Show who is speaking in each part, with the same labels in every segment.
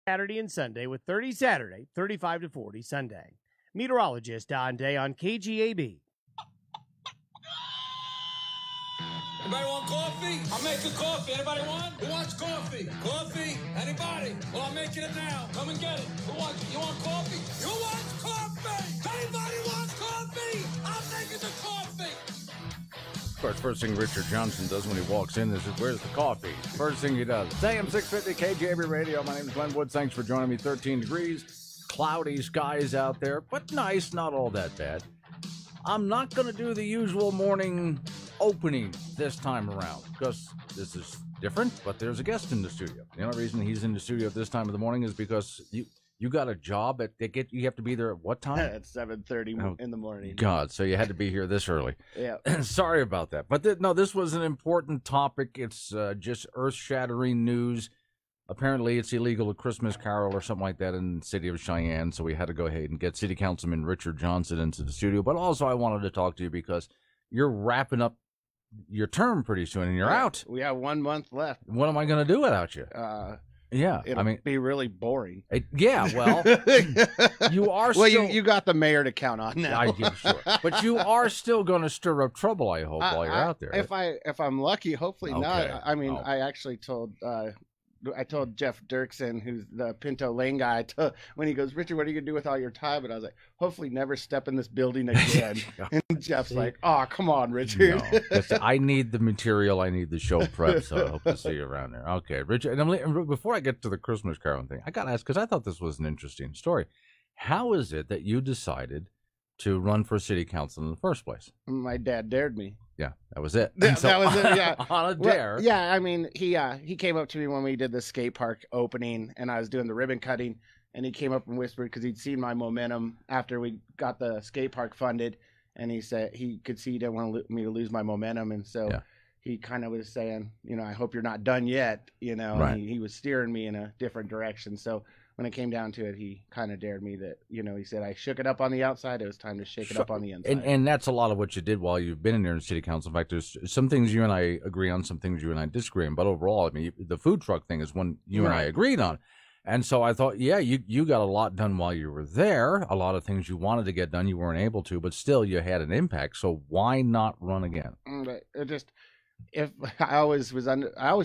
Speaker 1: Saturday and Sunday with 30 Saturday, 35 to 40 Sunday. Meteorologist Don Day on KGAB.
Speaker 2: Anybody want coffee? I'm making coffee. Anybody want? Who wants coffee? Coffee? Anybody? Well, I'm making it now. Come and get it. Who wants? You want coffee? You want coffee? Anybody wants coffee? I'm making the coffee.
Speaker 3: Of course, first thing Richard Johnson does when he walks in is, where's the coffee? First thing he does. It's AM 650 KGAB Radio. My name is Glenn Woods. Thanks for joining me. 13 degrees, cloudy skies out there, but nice, not all that bad. I'm not going to do the usual morning opening this time around because this is different, but there's a guest in the studio. The only reason he's in the studio at this time of the morning is because you got a job you have to be there at what time?
Speaker 4: At 7:30 in the morning.
Speaker 3: God, so you had to be here this early.
Speaker 4: Yeah.
Speaker 3: Sorry about that. But this was an important topic. It's just earth-shattering news. Apparently, it's illegal to Christmas carol or something like that in the city of Cheyenne, so we had to go ahead and get City Councilman Richard Johnson into the studio. But also, I wanted to talk to you because you're wrapping up your term pretty soon, and you're out.
Speaker 4: We have 1 month left.
Speaker 3: What am I going to do without you?
Speaker 4: It'll be really boring.
Speaker 3: Well, you are
Speaker 4: well,
Speaker 3: still...
Speaker 4: you got the mayor to count on now.
Speaker 3: Sure. But you are still going to stir up trouble, I hope, while you're out there.
Speaker 4: If I'm lucky, hopefully not. I mean,
Speaker 3: Oh.
Speaker 4: I actually told Jeff Dirksen, who's the Pinto Lane guy, when he goes, Richard, what are you going to do with all your time? And I was like, hopefully never step in this building again. And Jeff's like, oh, come on, Richard.
Speaker 3: No, I need the material. I need the show prep, so I hope to see you around there. Okay, Richard, and before I get to the Christmas carol thing, I got to ask, because I thought this was an interesting story. How is it that you decided to run for city council in the first place?
Speaker 4: My dad dared me.
Speaker 3: Yeah, that was it.
Speaker 4: That was it, yeah.
Speaker 3: On a dare.
Speaker 4: Well, yeah, I mean, he came up to me when we did the skate park opening, and I was doing the ribbon cutting, and he came up and whispered, because he'd seen my momentum after we got the skate park funded, and he said he could see he didn't want me to lose my momentum, and so he kind of was saying, I hope you're not done yet,
Speaker 3: Right.
Speaker 4: He was steering me in a different direction. So when it came down to it, he kind of dared me that, he said, I shook it up on the outside. It was time to shake it up on the inside.
Speaker 3: And that's a lot of what you did while you've been in there in city council. In fact, there's some things you and I agree on, some things you and I disagree on. But overall, I mean, the food truck thing is one you and I agreed on. And so I thought, you got a lot done while you were there. A lot of things you wanted to get done, you weren't able to, but still you had an impact. So why not run again?
Speaker 4: It just... I always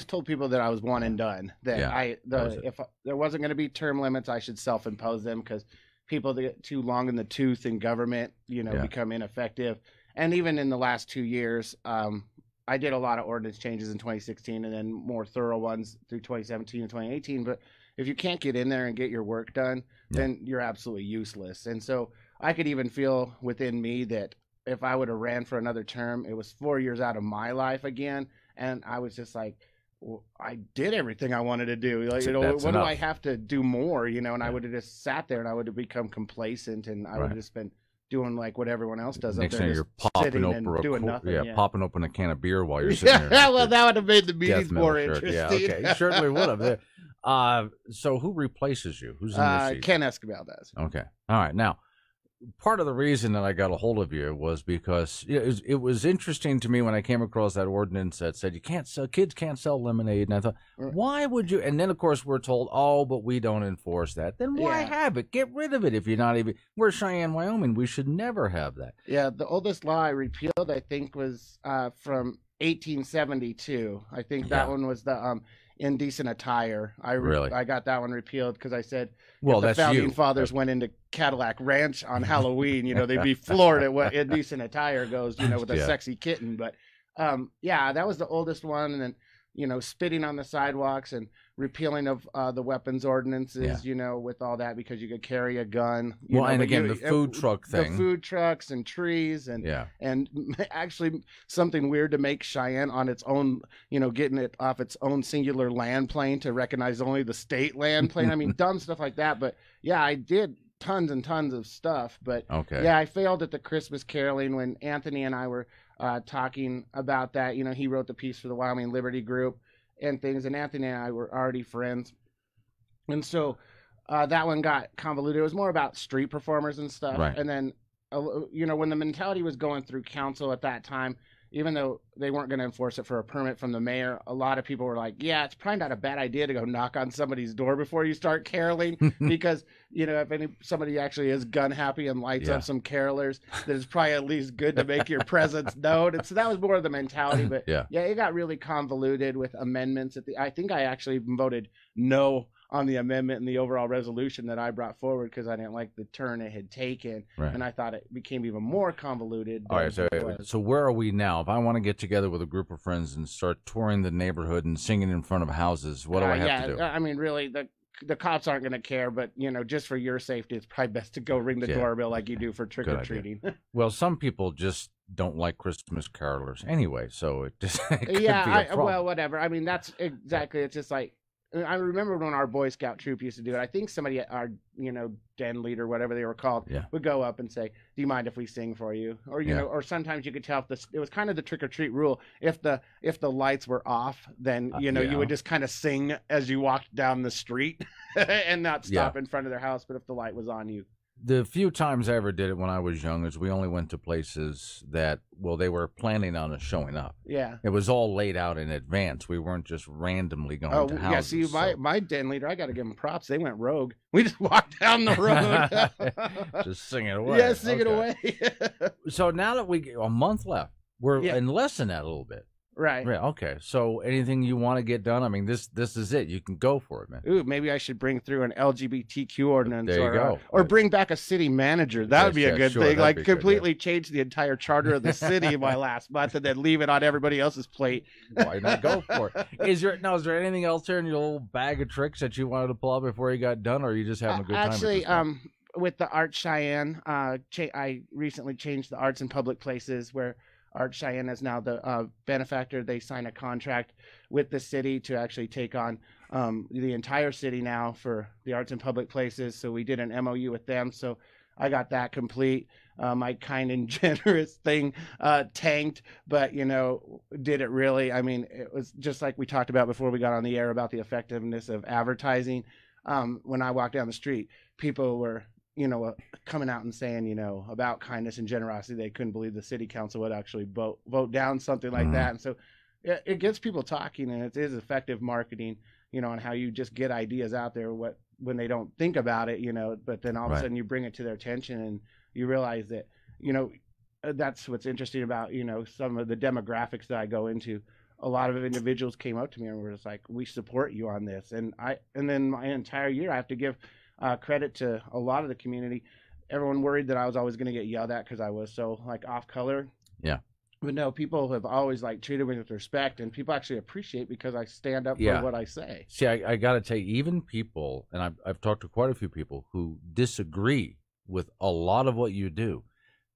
Speaker 4: told people that I was one and done. That if there wasn't going to be term limits, I should self-impose them, because people that get too long in the tooth in government, become ineffective. And even in the last 2 years, I did a lot of ordinance changes in 2016, and then more thorough ones through 2017 and 2018. But if you can't get in there and get your work done, then you're absolutely useless. And so I could even feel within me that if I would have ran for another term, it was 4 years out of my life again. And I was just like, well, I did everything I wanted to do. Like, what do I have to do more? And I would have just sat there and I would have become complacent, and I would have just been doing like what everyone else does.
Speaker 3: Next
Speaker 4: up there,
Speaker 3: thing you're popping open popping open a can of beer while you're sitting there.
Speaker 4: Well, that would have made the meetings more interesting.
Speaker 3: Yeah, okay, you certainly would have. So who replaces you? Who's in your seat?
Speaker 4: Ken Escobar does.
Speaker 3: Okay, all right. Now, part of the reason that I got a hold of you was because it was interesting to me when I came across that ordinance that said kids can't sell lemonade, and I thought, why would you? And then of course we're told, but we don't enforce that. Then why have it? Get rid of it if you're not even. We're Cheyenne, Wyoming. We should never have that. Yeah,
Speaker 4: the oldest law I repealed, I think, was from 1872. I think that one was the indecent attire. I got that one repealed because I said, if the founding fathers went into Cadillac Ranch on Halloween, they'd be floored at what indecent attire goes, with a sexy kitten. But that was the oldest one. And then, spitting on the sidewalks and repealing of the weapons ordinances, with all that, because you could carry a gun.
Speaker 3: And again, the food truck thing.
Speaker 4: The food trucks and trees and actually something weird to make Cheyenne on its own, getting it off its own singular land plane to recognize only the state land plane. I mean, dumb stuff like that. But I did tons and tons of stuff. But I failed at the Christmas caroling when Anthony and I were talking about that. He wrote the piece for the Wyoming Liberty Group and things, and Anthony and I were already friends, and so that one got convoluted. It was more about street performers and stuff, and then when the mentality was going through council at that time, even though they weren't going to enforce it for a permit from the mayor, a lot of people were like, yeah, it's probably not a bad idea to go knock on somebody's door before you start caroling because, you know, if somebody actually is gun happy and lights up some carolers, then it's probably at least good to make your presence known. And so that was more of the mentality. But yeah, it got really convoluted with amendments. I think I actually voted no on the amendment and the overall resolution that I brought forward because I didn't like the turn it had taken, and I thought it became even more convoluted.
Speaker 3: All right, so where are we now? If I want to get together with a group of friends and start touring the neighborhood and singing in front of houses, what do I have to do?
Speaker 4: I mean, really, the cops aren't going to care, but, you know, just for your safety, it's probably best to go ring the doorbell like you do for trick-or-treating.
Speaker 3: Well, some people just don't like Christmas carolers anyway, so it just
Speaker 4: well, whatever. I mean, that's exactly, it's just like, I remember when our Boy Scout troop used to do it. I think somebody, our, you know, den leader, whatever they were called, would go up and say, "Do you mind if we sing for you?" Or you know, or sometimes you could tell if it was kind of the trick or treat rule. If the lights were off, then you know you would just kind of sing as you walked down the street and not stop in front of their house. But if the light was on, you.
Speaker 3: The few times I ever did it when I was young is we only went to places that, well, they were planning on us showing up. Yeah. It was all laid out in advance. We weren't just randomly going to houses.
Speaker 4: Yeah, see, my den leader, I got to give them props. They went rogue. We just walked down the road.
Speaker 3: Just singing away.
Speaker 4: Yeah, singing away.
Speaker 3: So now that we get a month left, we're in less than that a little bit.
Speaker 4: Right.
Speaker 3: Okay. So anything you want to get done? I mean, this is it. You can go for it, man.
Speaker 4: Ooh, maybe I should bring through an LGBTQ ordinance.
Speaker 3: There you go.
Speaker 4: Or bring back a city manager. That would be a good thing. Like completely change the entire charter of the city in my last month and then leave it on everybody else's plate.
Speaker 3: Why not go for it? Is there anything else there in your little bag of tricks that you wanted to pull out before you got done, or are you just having a good time?
Speaker 4: Actually, with the Art Cheyenne, I recently changed the arts in public places where Art Cheyenne is now the benefactor. They sign a contract with the city to actually take on the entire city now for the arts in public places. So we did an MOU with them. So I got that complete. My kind and generous thing tanked, but, you know, did it really? I mean, it was just like we talked about before we got on the air about the effectiveness of advertising. When I walked down the street, people were, you know, coming out and saying, you know, about kindness and generosity. They couldn't believe the city council would actually vote down something like that. And so it gets people talking, and it is effective marketing, you know, on how you just get ideas out there when they don't think about it, you know, but then all of a sudden you bring it to their attention and you realize that, you know, that's what's interesting about, you know, some of the demographics that I go into. A lot of individuals came up to me and were just like, we support you on this. And then my entire year I have to give credit to a lot of the community. Everyone worried that I was always going to get yelled at because I was so like off color. Yeah. But no, people have always like treated me with respect, and people actually appreciate because I stand up for what I say.
Speaker 3: See, I got to tell you, even people, and I've talked to quite a few people who disagree with a lot of what you do,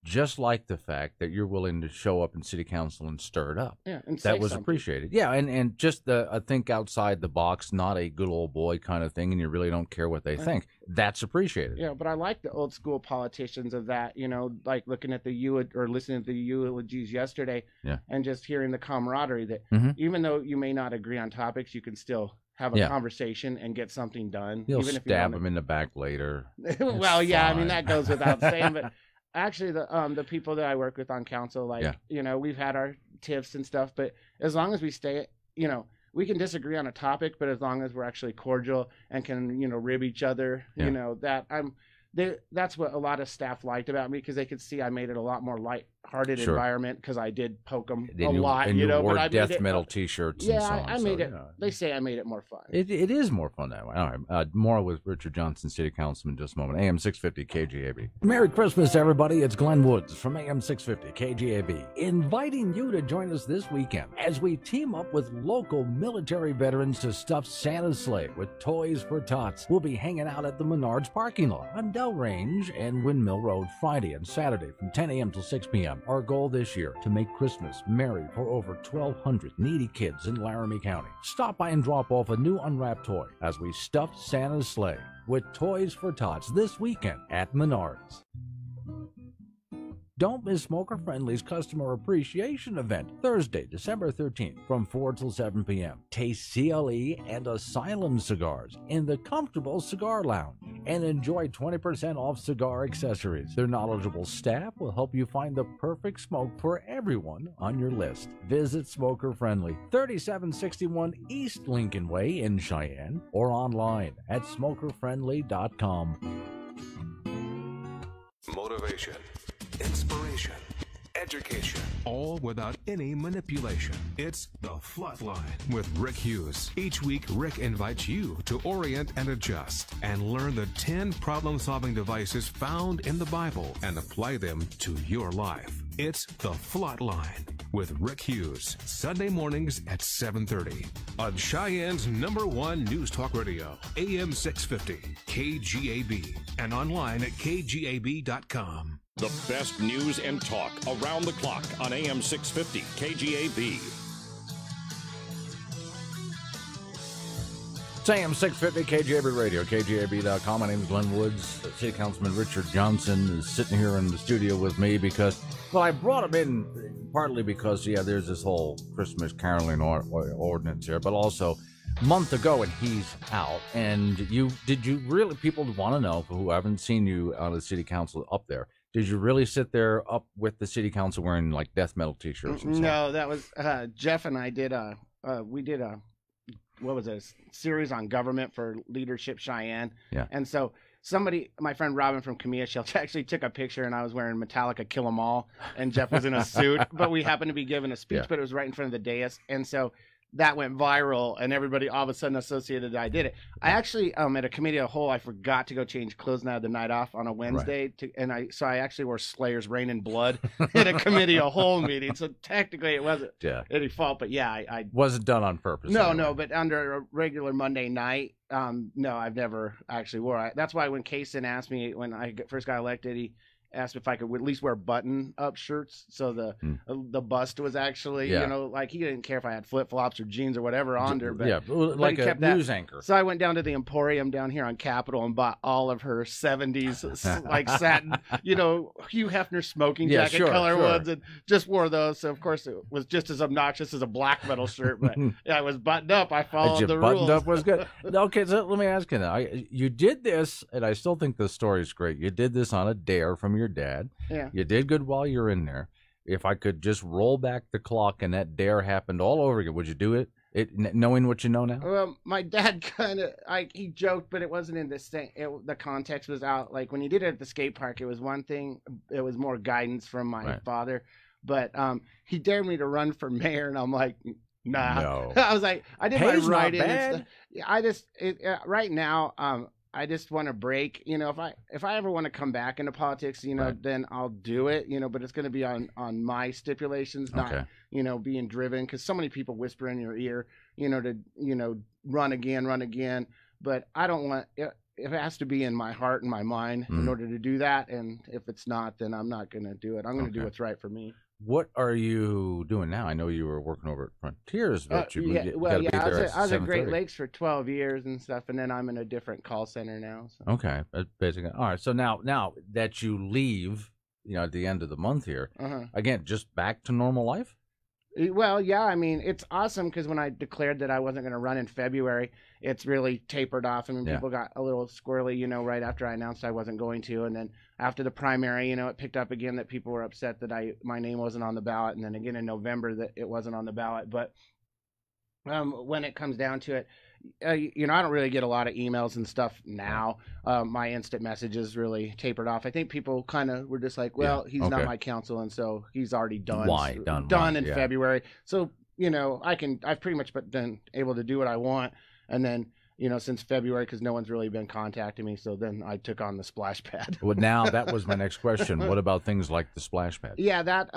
Speaker 3: just like the fact that you're willing to show up in city council and stir it up.
Speaker 4: Yeah, and
Speaker 3: that was appreciated. Yeah, and just I think outside the box, not a good old boy kind of thing, and you really don't care what they think. That's appreciated.
Speaker 4: Yeah, but I like the old school politicians of that, you know, like looking at listening to the eulogies yesterday, and just hearing the camaraderie that even though you may not agree on topics, you can still have a conversation and get something done.
Speaker 3: You'll
Speaker 4: even
Speaker 3: stab them in the back later.
Speaker 4: Well, I mean, that goes without saying, but actually, the people that I work with on council, like, you know, we've had our tiffs and stuff, but as long as we stay, you know, we can disagree on a topic, but as long as we're actually cordial and can, you know, rib each other, you know, that's what a lot of staff liked about me, because they could see I made it a lot more lighthearted environment, because I did poke them a lot,
Speaker 3: and you know.
Speaker 4: Wore
Speaker 3: but death metal T-shirts.
Speaker 4: Yeah,
Speaker 3: and so on,
Speaker 4: I made it. They say I made it more fun.
Speaker 3: It is more fun that way. All right, more with Richard Johnson, City Councilman, just a moment. AM 650 KGAB. Merry Christmas, everybody! It's Glenn Woods from AM 650 KGAB, inviting you to join us this weekend as we team up with local military veterans to stuff Santa's sleigh with toys for tots. We'll be hanging out at the Menards parking lot on Del Range and Windmill Road Friday and Saturday from 10 a.m. till 6 p.m. Our goal this year, to make Christmas merry for over 1,200 needy kids in Laramie County. Stop by and drop off a new unwrapped toy as we stuff Santa's sleigh with toys for tots this weekend at Menards. Don't miss Smoker Friendly's Customer Appreciation Event, Thursday, December 13th, from 4 till 7 p.m. Taste CLE and Asylum cigars in the Comfortable Cigar Lounge. and enjoy 20% off cigar accessories. Their knowledgeable staff will help you find the perfect smoke for everyone on your list. Visit Smoker Friendly, 3761 East Lincoln Way in Cheyenne, or online at smokerfriendly.com.
Speaker 5: Motivation, inspiration, education, all without any manipulation. It's The Flatline with Rick Hughes. Each week, Rick invites you to orient and adjust and learn the 10 problem-solving devices found in the Bible and apply them to your life. It's The Flatline with Rick Hughes, Sunday mornings at 7:30 on Cheyenne's #1 news talk radio, AM 650, KGAB, and online at kgab.com.
Speaker 6: The best news and talk around the clock on AM 650 KGAB.
Speaker 3: It's AM 650 KGAB Radio, KGAB.com. My name is Glenn Woods. City Councilman Richard Johnson is sitting here in the studio with me because, well, I brought him in partly because, there's this whole Christmas caroling ordinance here, but also a month ago and he's out. And did you really, people want to know, who haven't seen you on the city council up there, did you really sit there up with the city council wearing like death metal t-shirts? And
Speaker 4: no, that was Jeff and I did what was it, a series on government for Leadership Cheyenne.
Speaker 3: Yeah.
Speaker 4: And so my friend Robin from Camilla Shelch actually took a picture, and I was wearing Metallica Kill 'Em All, and Jeff was in a suit, but we happened to be giving a speech, but it was right in front of the dais. And so that went viral, and everybody all of a sudden associated that I did it. I actually, at a committee of the whole, I forgot to go change clothes, and I had the night off on a Wednesday, so I actually wore Slayer's Rain and Blood at a committee of whole meeting. So technically, it wasn't any fault, but I
Speaker 3: wasn't done on purpose.
Speaker 4: No, but under a regular Monday night, no, I've never actually wore it. That's why when Kaysen asked me when I first got elected, he asked if I could at least wear button-up shirts, so the bust was actually, like he didn't care if I had flip-flops or jeans or whatever under, but
Speaker 3: like a news anchor.
Speaker 4: So I went down to the Emporium down here on Capitol and bought all of her 70s like satin, Hugh Hefner smoking jacket color ones, and just wore those. So of course it was just as obnoxious as a black metal shirt, but I was buttoned up. I followed the rules.
Speaker 3: Buttoned up was good. Okay, so let me ask you now. You did this, and I still think the story's great. You did this on a dare from your dad.
Speaker 4: Yeah.
Speaker 3: You did good while you're in there. If I could just roll back the clock and that dare happened all over again, would you do it? Knowing what you know now?
Speaker 4: Well, my dad kind of, he joked, but it wasn't in the same, the context was out. Like when he did it at the skate park, it was one thing. It was more guidance from my father. But he dared me to run for mayor, and I'm like, nah. No. I was like, I did my write-in and stuff. Yeah, right now, I just want to break, if I ever want to come back into politics, then I'll do it, but it's going to be on my stipulations, not, being driven, because so many people whisper in your ear, to, run again. But I don't want, it has to be in my heart and my mind in order to do that. And if it's not, then I'm not going to do it. I'm going to do what's right for me.
Speaker 3: What are you doing now? I know you were working over at Frontiers, but
Speaker 4: I was at Great Lakes for 12 years and stuff, and then I'm in a different call center now. So.
Speaker 3: Okay, basically. All right, so now that you leave, at the end of the month here, again, just back to normal life?
Speaker 4: Well, yeah, I mean, it's awesome because when I declared that I wasn't going to run in February, it's really tapered off. I mean, people got a little squirrely, right after I announced I wasn't going to. And then after the primary, it picked up again that people were upset that my name wasn't on the ballot. And then again in November that it wasn't on the ballot. But when it comes down to it, I don't really get a lot of emails and stuff now. My instant messages really tapered off. I think people kind of were just like, well, he's not my counsel, and so he's already done.
Speaker 3: Why?
Speaker 4: Done in February. So, I've pretty much been able to do what I want. And then, since February, because no one's really been contacting me. So then I took on the splash pad.
Speaker 3: Well, now that was my next question. What about things like the splash pad?
Speaker 4: Yeah, that,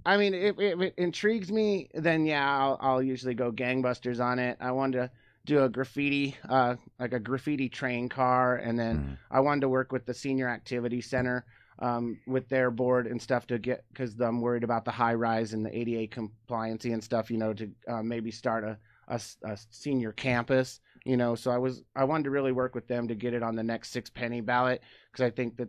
Speaker 4: I mean, if it intrigues me, then I'll usually go gangbusters on it. I wanted to do a graffiti, like a graffiti train car. And then I wanted to work with the Senior Activity Center with their board and stuff because I'm worried about the high rise and the ADA compliancy and stuff, to maybe start a senior campus, so I wanted to really work with them to get it on the next 6 penny ballot. Cause I think that,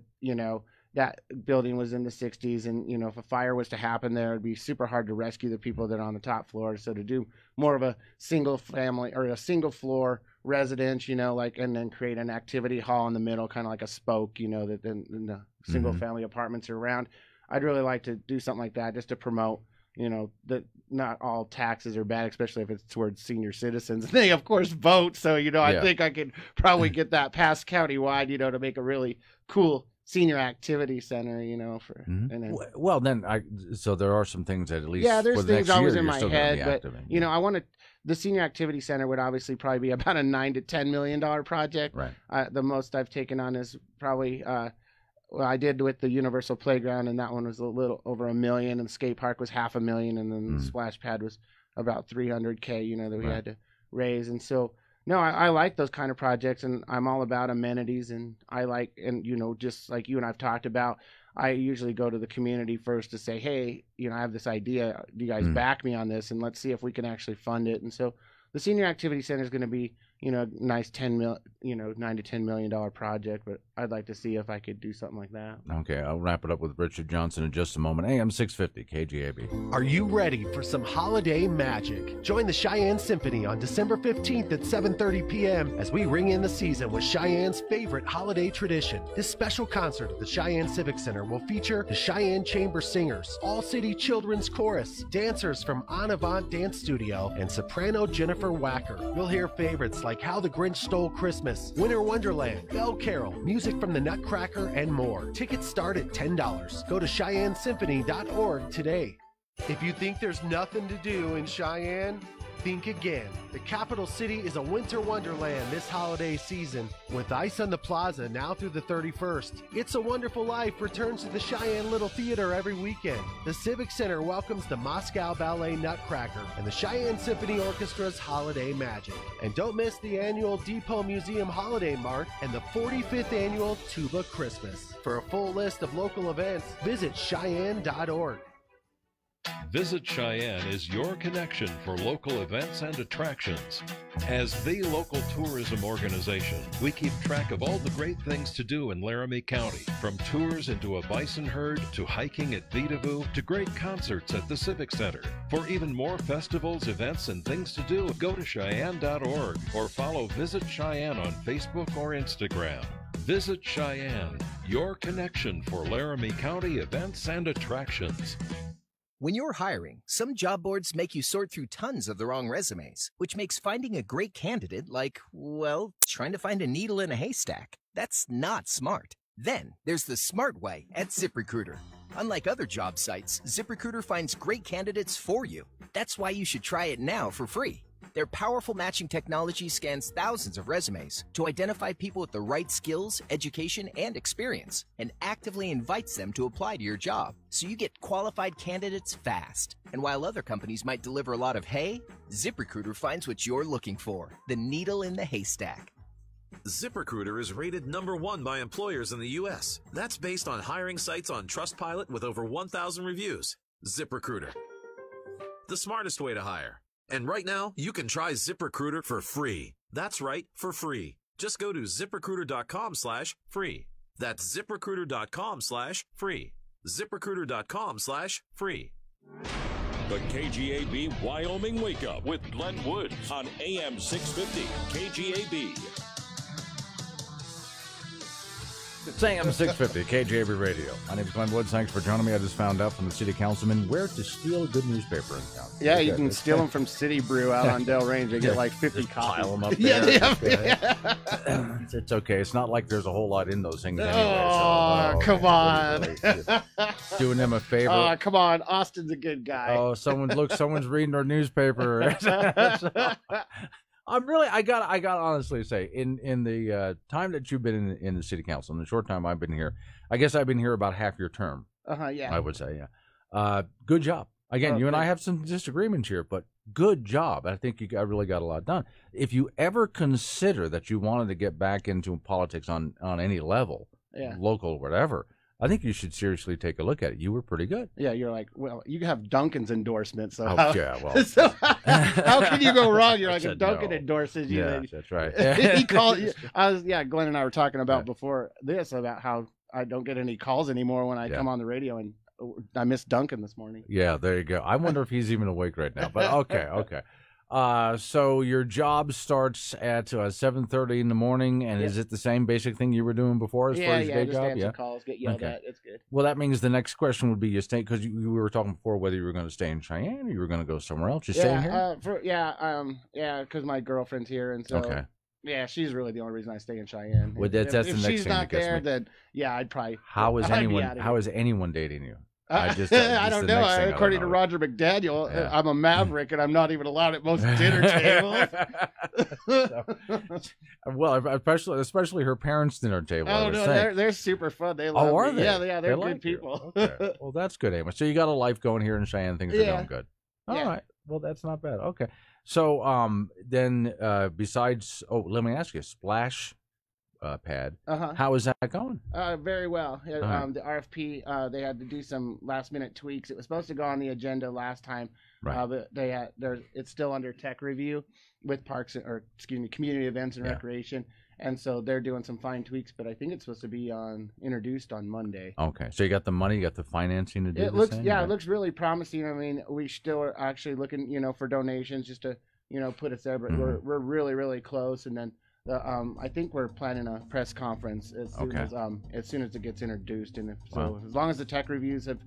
Speaker 4: that building was in the 60s and, if a fire was to happen there, it'd be super hard to rescue the people that are on the top floor. So to do more of a single family or a single floor residents, you know, like, and then create an activity hall in the middle, kind of like a spoke, you know, that then the single family apartments are around. I'd really like to do something like that just to promote, you know, that not all taxes are bad, especially if it's towards senior citizens. They, of course, vote. So, you know, I think I could probably get that passed countywide, you know, to make a really cool senior activity center, you know, for and then,
Speaker 3: well, then so there are some things that at least
Speaker 4: there's things always in my head, but
Speaker 3: you
Speaker 4: know, I want to. The senior activity center would obviously probably be about a $9 to $10 million project.
Speaker 3: Right.
Speaker 4: The most I've taken on is probably well, I did with the Universal Playground, and that one was a little over $1 million, and the skate park was $500,000, and then the splash pad was about $300K, you know, that we had to raise. And so, no, I like those kind of projects, and I'm all about amenities, and I like, and, you know, just like you and I've talked about, I usually go to the community first to say, hey, you know, I have this idea. Do you guys back me on this? And let's see if we can actually fund it. And so the Senior Activity Center is going to be, you know, a nice $9 to $10 million project, but I'd like to see if I could do something like that.
Speaker 3: Okay, I'll wrap it up with Richard Johnson in just a moment. AM 650, KGAB.
Speaker 7: Are you ready for some holiday magic? Join the Cheyenne Symphony on December 15th at 7:30 p.m. as we ring in the season with Cheyenne's favorite holiday tradition. This special concert at the Cheyenne Civic Center will feature the Cheyenne Chamber Singers, All City Children's Chorus, dancers from En Avant Dance Studio, and soprano Jennifer Wacker. You'll hear favorites like How the Grinch Stole Christmas, Winter Wonderland, Bell Carol, music from the Nutcracker, and more. Tickets start at $10. Go to CheyenneSymphony.org today. If you think there's nothing to do in Cheyenne, think again. The capital city is a winter wonderland this holiday season. With Ice on the Plaza now through the 31st, It's a Wonderful Life returns to the Cheyenne Little Theater every weekend. The Civic Center welcomes the Moscow Ballet Nutcracker and the Cheyenne Symphony Orchestra's Holiday Magic. And don't miss the annual Depot Museum Holiday Mart and the 45th annual Tuba Christmas. For a full list of local events, visit Cheyenne.org.
Speaker 8: Visit Cheyenne is your connection for local events and attractions. As the local tourism organization, we keep track of all the great things to do in Laramie County, from tours into a bison herd to hiking at Vidavoo to great concerts at the Civic Center. For even more festivals, events, and things to do, go to Cheyenne.org or follow Visit Cheyenne on Facebook or Instagram. Visit Cheyenne, your connection for Laramie County events and attractions.
Speaker 9: When you're hiring, some job boards make you sort through tons of the wrong resumes, which makes finding a great candidate like, well, trying to find a needle in a haystack. That's not smart. Then there's the smart way at ZipRecruiter. Unlike other job sites, ZipRecruiter finds great candidates for you. That's why you should try it now for free. Their powerful matching technology scans thousands of resumes to identify people with the right skills, education, and experience, and actively invites them to apply to your job, so you get qualified candidates fast. And while other companies might deliver a lot of hay, ZipRecruiter finds what you're looking for, the needle in the haystack.
Speaker 10: ZipRecruiter is rated #1 by employers in the U.S. That's based on hiring sites on Trustpilot with over 1,000 reviews. ZipRecruiter, the smartest way to hire. And right now, you can try ZipRecruiter for free. That's right, for free. Just go to ZipRecruiter.com/free. That's ZipRecruiter.com/free. ZipRecruiter.com/free.
Speaker 6: The KGAB Wyoming Wake Up with Glenn Woods on AM 650 KGAB.
Speaker 3: It's AM 650, KGAB Radio. My name is Glenn Woods. Thanks for joining me. I just found out from the city councilman where to steal a good newspaper in town.
Speaker 4: Yeah, you can steal them from City Brew out on Del Range. They get like 50 copies.
Speaker 3: Pile them up there. It's okay. It's not like there's a whole lot in those things anyway.
Speaker 4: Come on.
Speaker 3: Doing them a favor.
Speaker 4: Oh, come on. Austin's a good guy.
Speaker 3: Oh, someone's reading our newspaper. I got honestly say, in the time that you've been in the city council, in the short time I've been here, I guess I've been here about half your term.
Speaker 4: Yeah.
Speaker 3: I would say, yeah. Good job. Again, you and I have some disagreements here, but good job. I think you really got a lot done. If you ever consider that you wanted to get back into politics on any level, local, whatever, I think you should seriously take a look at it. You were pretty good.
Speaker 4: Yeah, you're like, well, you have Duncan's endorsement, so
Speaker 3: how
Speaker 4: can you go wrong? You're like, if Duncan endorses you.
Speaker 3: Yeah, that's right.
Speaker 4: He called. Glenn and I were talking about before this about how I don't get any calls anymore when I come on the radio, and I missed Duncan this morning.
Speaker 3: Yeah, there you go. I wonder if he's even awake right now. But okay. So your job starts at 7:30 in the morning, and is it the same basic thing you were doing before as far as your day
Speaker 4: just
Speaker 3: job?
Speaker 4: answer calls, get yelled at. It's good.
Speaker 3: Well, that means the next question would be you stay, because we were talking before whether you were going to stay in Cheyenne or you were going to go somewhere else. You staying here?
Speaker 4: Because my girlfriend's here, and so yeah, she's really the only reason I stay in Cheyenne.
Speaker 3: Well, that's the next
Speaker 4: she's
Speaker 3: thing
Speaker 4: not
Speaker 3: that gets
Speaker 4: there,
Speaker 3: me.
Speaker 4: then I'd probably.
Speaker 3: How is anyone dating you?
Speaker 4: I don't know. According to Roger McDaniel, I'm a maverick, and I'm not even allowed at most dinner tables.
Speaker 3: Well, especially her parents' dinner table.
Speaker 4: Oh no, they're super fun. They love
Speaker 3: are
Speaker 4: me.
Speaker 3: they?
Speaker 4: Yeah, they're good people.
Speaker 3: Okay. Well, that's good, Amos. So you got a life going here in Cheyenne. Things are going good. All right. Well, that's not bad. Okay. So then besides, let me ask you, Splash pad. How is that going?
Speaker 4: Very well. The RFP, they had to do some last minute tweaks. It was supposed to go on the agenda last time, but it's still under tech review with community events and recreation, and so they're doing some fine tweaks. But I think it's supposed to be introduced on Monday.
Speaker 3: Okay, so you got the money, you got the financing to do
Speaker 4: it. It looks really promising. I mean, we still are actually looking, for donations just to, put us there, but we're really, really close, and then. I think we're planning a press conference as soon as it gets introduced, and as long as the tech reviews have,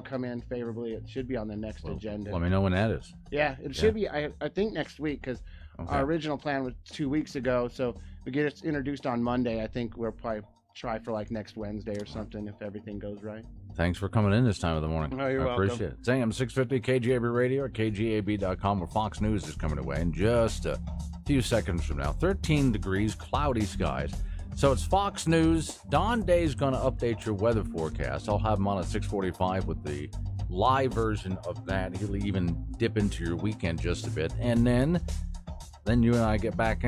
Speaker 4: come in favorably, it should be on the next agenda.
Speaker 3: Let me know when that is.
Speaker 4: Yeah, it should be. I think next week, because our original plan was 2 weeks ago. So if we get it introduced on Monday, I think we'll probably try for next Wednesday or something if everything goes right.
Speaker 3: Thanks for coming in this time of the morning.
Speaker 4: Oh, you're welcome.
Speaker 3: Appreciate it. It's AM 650 KGAB Radio or KGAB.com, where Fox News is coming away in just a few seconds from now. 13 degrees, cloudy skies. So it's Fox News. Don Day's going to update your weather forecast. I'll have him on at 6:45 with the live version of that. He'll even dip into your weekend just a bit. And then you and I get back in.